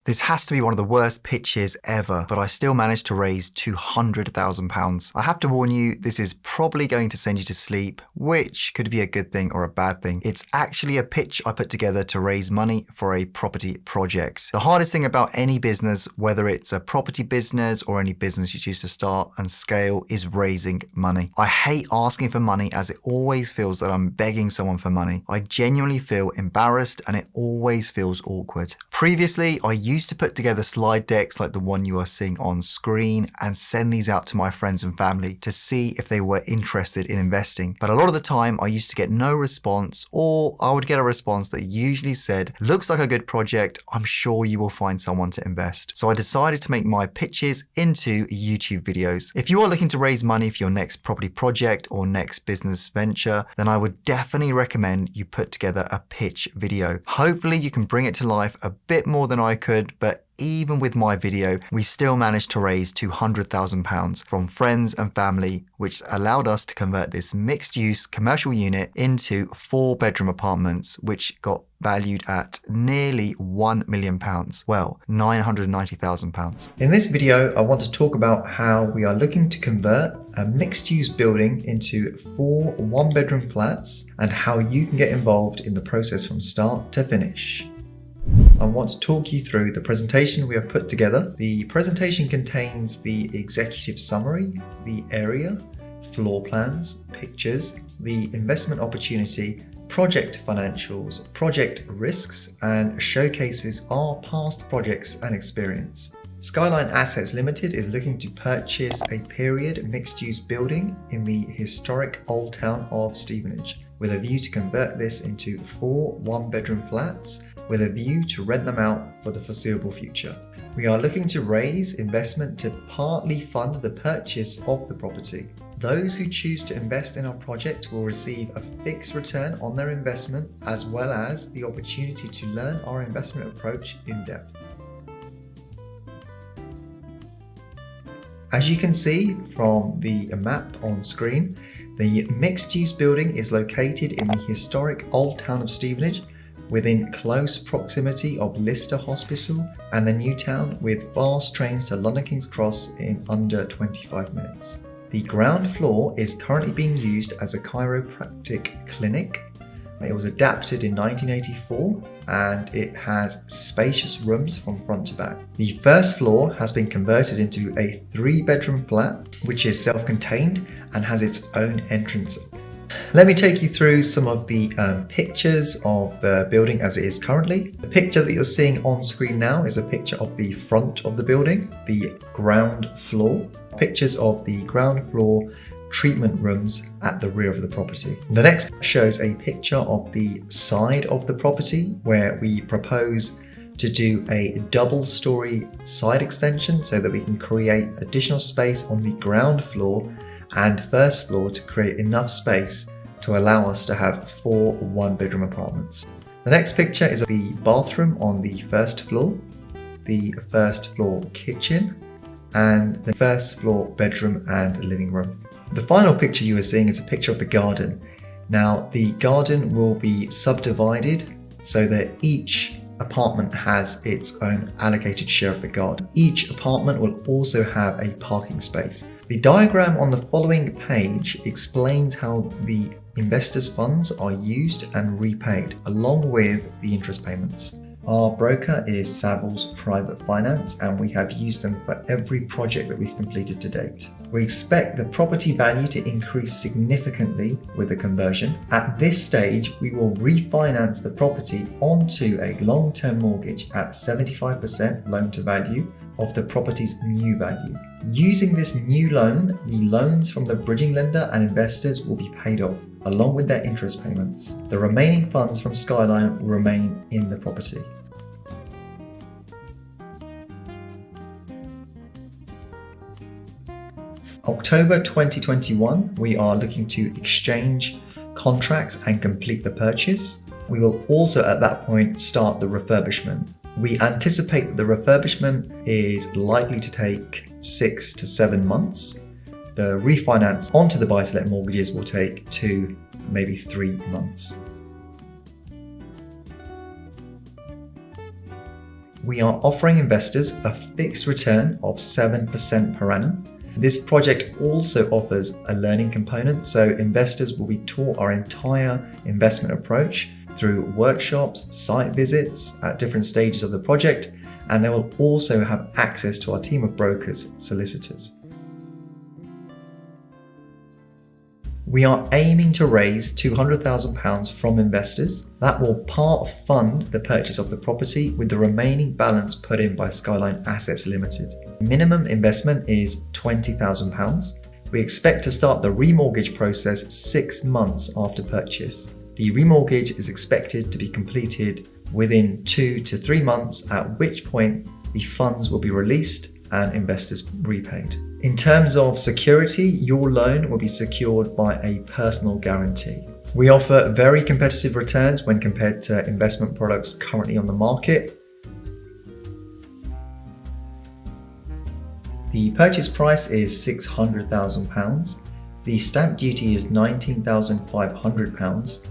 This has to be one of the worst pitches ever, but I still managed to raise £200,000. I have to warn you, this is probably going to send you to sleep, which could be a good thing or a bad thing. It's actually a pitch I put together to raise money for a property project. The hardest thing about any business, whether it's a property business or any business you choose to start and scale, is raising money. I hate asking for money as it always feels that I'm begging someone for money. I genuinely feel embarrassed and it always feels awkward. Previously, I used to put together slide decks like the one you are seeing on screen and send these out to my friends and family to see if they were interested in investing. But a lot of the time I used to get no response, or I would get a response that usually said, "Looks like a good project, I'm sure you will find someone to invest." So I decided to make my pitches into YouTube videos. If you are looking to raise money for your next property project or next business venture, then I would definitely recommend you put together a pitch video. Hopefully you can bring it to life a bit more than I could, but even with my video, we still managed to raise £200,000 from friends and family, which allowed us to convert this mixed-use commercial unit into 4-bedroom apartments, which got valued at nearly £1 million. Well, £990,000. In this video, I want to talk about how we are looking to convert a mixed-use building into 4 one-bedroom flats and how you can get involved in the process from start to finish. I want to talk you through the presentation we have put together. The presentation contains the executive summary, the area, floor plans, pictures, the investment opportunity, project financials, project risks, and showcases our past projects and experience. Skyline Assets Limited is looking to purchase a period mixed-use building in the historic Old Town of Stevenage, with a view to convert this into 4 one-bedroom flats with a view to rent them out for the foreseeable future. We are looking to raise investment to partly fund the purchase of the property. Those who choose to invest in our project will receive a fixed return on their investment, as well as the opportunity to learn our investment approach in depth. As you can see from the map on screen, the mixed-use building is located in the historic Old Town of Stevenage, within close proximity of Lister Hospital and the new town, with fast trains to London King's Cross in under 25 minutes. The ground floor is currently being used as a chiropractic clinic. It was adapted in 1984 and it has spacious rooms from front to back. The first floor has been converted into a 3-bedroom flat, which is self-contained and has its own entrance. Let me take you through some of the pictures of the building as it is currently. The picture that you're seeing on screen now is a picture of the front of the building, the ground floor. Pictures of the ground floor treatment rooms at the rear of the property. The next shows a picture of the side of the property, where we propose to do a double-story side extension so that we can create additional space on the ground floor and first floor to create enough space to allow us to have 4 one-bedroom apartments. The next picture is the bathroom on the first floor, the first floor kitchen, and the first floor bedroom and living room. The final picture you are seeing is a picture of the garden. Now, the garden will be subdivided so that each apartment has its own allocated share of the garden. Each apartment will also have a parking space. The diagram on the following page explains how the investors' funds are used and repaid, along with the interest payments. Our broker is Savills Private Finance, and we have used them for every project that we've completed to date. We expect the property value to increase significantly with the conversion. At this stage, we will refinance the property onto a long-term mortgage at 75% loan to value of the property's new value. Using this new loan, the loans from the bridging lender and investors will be paid off, along with their interest payments. The remaining funds from Skyline will remain in the property. October 2021, we are looking to exchange contracts and complete the purchase. We will also at that point start the refurbishment. We anticipate that the refurbishment is likely to take 6 to 7 months. The refinance onto the buy-to-let mortgages will take 2, maybe 3 months. We are offering investors a fixed return of 7% per annum. This project also offers a learning component, so investors will be taught our entire investment approach through workshops, site visits at different stages of the project, and they will also have access to our team of brokers, solicitors. We are aiming to raise £200,000 from investors. That will part fund the purchase of the property, with the remaining balance put in by Skyline Assets Limited. Minimum investment is £20,000. We expect to start the remortgage process 6 months after purchase. The remortgage is expected to be completed within 2 to 3 months, at which point the funds will be released and investors repaid. In terms of security, your loan will be secured by a personal guarantee. We offer very competitive returns when compared to investment products currently on the market. The purchase price is £600,000. The stamp duty is £19,500.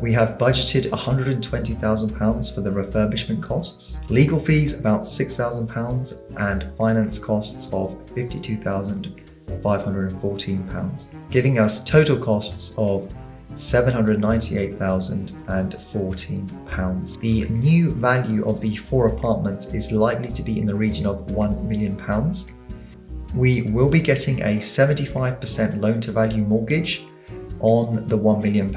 We have budgeted £120,000 for the refurbishment costs, legal fees about £6,000, and finance costs of £52,514, giving us total costs of £798,014. The new value of the 4 apartments is likely to be in the region of £1 million. We will be getting a 75% loan-to-value mortgage on the £1 million,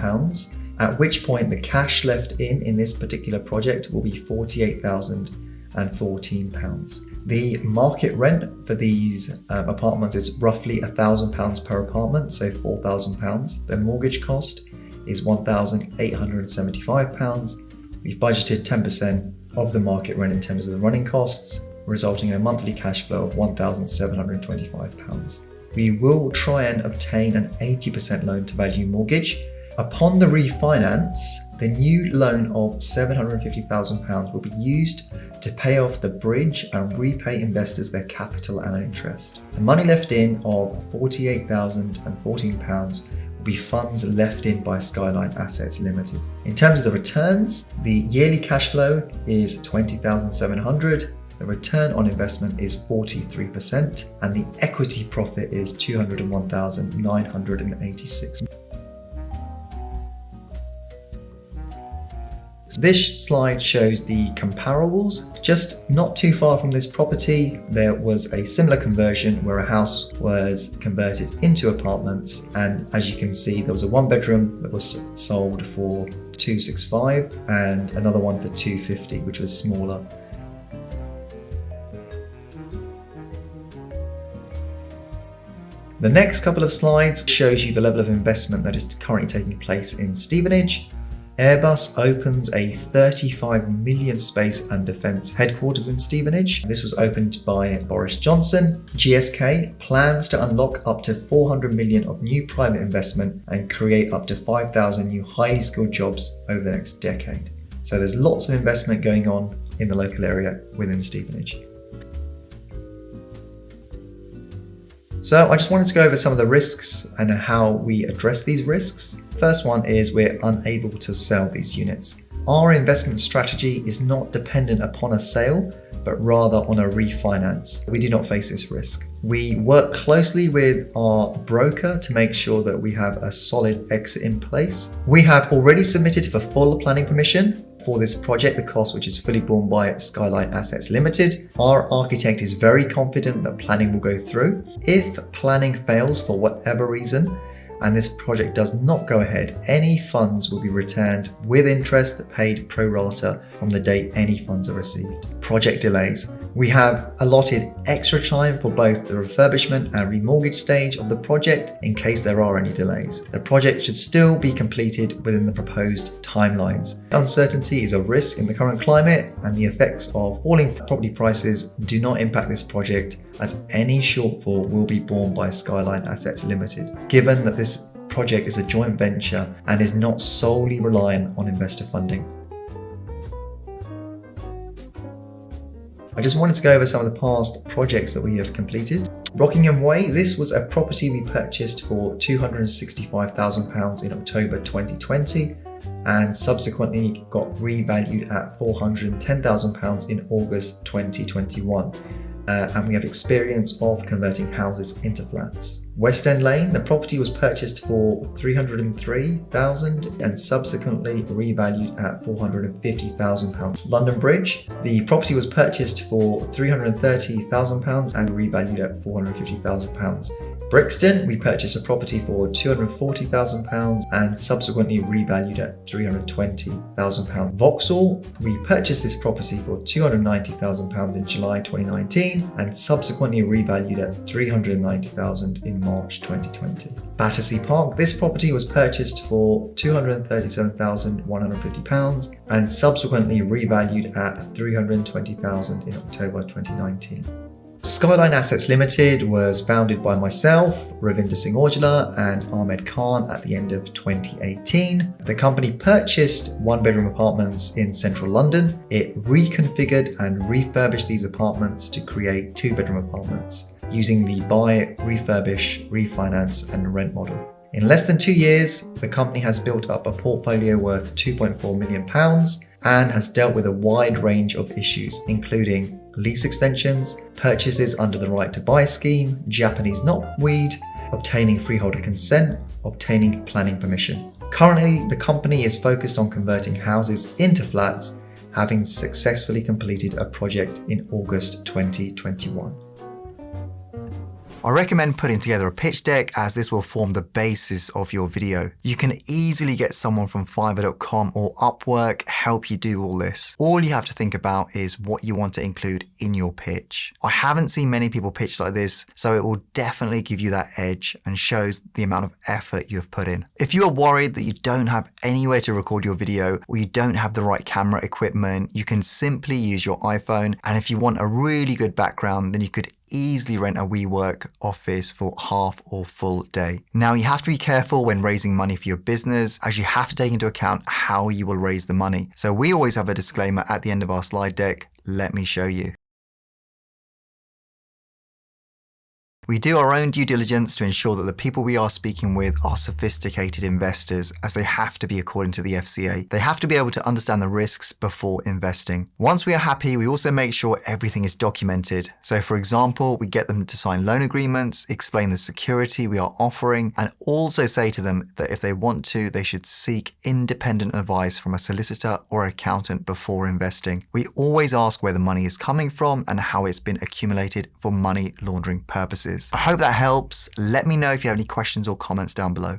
at which point the cash left in this particular project will be £48,014. The market rent for these apartments is roughly £1,000 per apartment, so £4,000. The mortgage cost is £1,875. We've budgeted 10% of the market rent in terms of the running costs, resulting in a monthly cash flow of £1,725. We will try and obtain an 80% loan-to-value mortgage. Upon the refinance, the new loan of £750,000 will be used to pay off the bridge and repay investors their capital and interest. The money left in of £48,014 will be funds left in by Skyline Assets Limited. In terms of the returns, the yearly cash flow is £20,700. The return on investment is 43%, and the equity profit is £201,986. This slide shows the comparables. Just not too far from this property, there was a similar conversion where a house was converted into apartments, and as you can see, there was a 1-bedroom that was sold for £265 and another one for £250, which was smaller. The next couple of slides shows you the level of investment that is currently taking place in Stevenage. Airbus opens a 35 million space and defence headquarters in Stevenage. This was opened by Boris Johnson. GSK plans to unlock up to 400 million of new private investment and create up to 5,000 new highly skilled jobs over the next decade. So there's lots of investment going on in the local area within Stevenage. So I just wanted to go over some of the risks and how we address these risks. First one is we're unable to sell these units. Our investment strategy is not dependent upon a sale, but rather on a refinance. We do not face this risk. We work closely with our broker to make sure that we have a solid exit in place. We have already submitted for full planning permission for this project, the cost which is fully borne by Skyline Assets Limited. Our architect is very confident that planning will go through. If planning fails for whatever reason, and this project does not go ahead, any funds will be returned with interest paid pro rata from the date any funds are received. Project delays. We have allotted extra time for both the refurbishment and remortgage stage of the project in case there are any delays. The project should still be completed within the proposed timelines. Uncertainty is a risk in the current climate, and the effects of falling property prices do not impact this project, as any shortfall will be borne by Skyline Assets Limited, given that this project is a joint venture and is not solely reliant on investor funding. I just wanted to go over some of the past projects that we have completed. Rockingham Way, this was a property we purchased for £265,000 in October 2020, and subsequently got revalued at £410,000 in August 2021. And we have experience of converting houses into flats. West End Lane, the property was purchased for £303,000 and subsequently revalued at £450,000. London Bridge, the property was purchased for £330,000 and revalued at £450,000. Brixton, we purchased a property for £240,000 and subsequently revalued at £320,000. Vauxhall, we purchased this property for £290,000 in July 2019 and subsequently revalued at £390,000 in March 2020. Battersea Park, this property was purchased for £237,150 and subsequently revalued at £320,000 in October 2019. Skyline Assets Limited was founded by myself, Ravinder Singh Aujla and Ahmed Khan at the end of 2018. The company purchased one-bedroom apartments in central London. It reconfigured and refurbished these apartments to create two-bedroom apartments using the buy, refurbish, refinance and rent model. In less than 2 years, the company has built up a portfolio worth £2.4 million and has dealt with a wide range of issues, including lease extensions, purchases under the right to buy scheme, Japanese knotweed, obtaining freeholder consent, obtaining planning permission. Currently, the company is focused on converting houses into flats, having successfully completed a project in August 2021. I recommend putting together a pitch deck as this will form the basis of your video. You can easily get someone from Fiverr.com or Upwork help you do all this. All you have to think about is what you want to include in your pitch. I haven't seen many people pitch like this, so it will definitely give you that edge and shows the amount of effort you have put in. If you are worried that you don't have anywhere to record your video or you don't have the right camera equipment, you can simply use your iPhone, and if you want a really good background, then you could easily rent a WeWork office for half or full day. Now, you have to be careful when raising money for your business, as you have to take into account how you will raise the money. So we always have a disclaimer at the end of our slide deck. Let me show you. We do our own due diligence to ensure that the people we are speaking with are sophisticated investors, as they have to be according to the FCA. They have to be able to understand the risks before investing. Once we are happy, we also make sure everything is documented. So for example, we get them to sign loan agreements, explain the security we are offering, and also say to them that if they want to, they should seek independent advice from a solicitor or accountant before investing. We always ask where the money is coming from and how it's been accumulated for money laundering purposes. I hope that helps. Let me know if you have any questions or comments down below.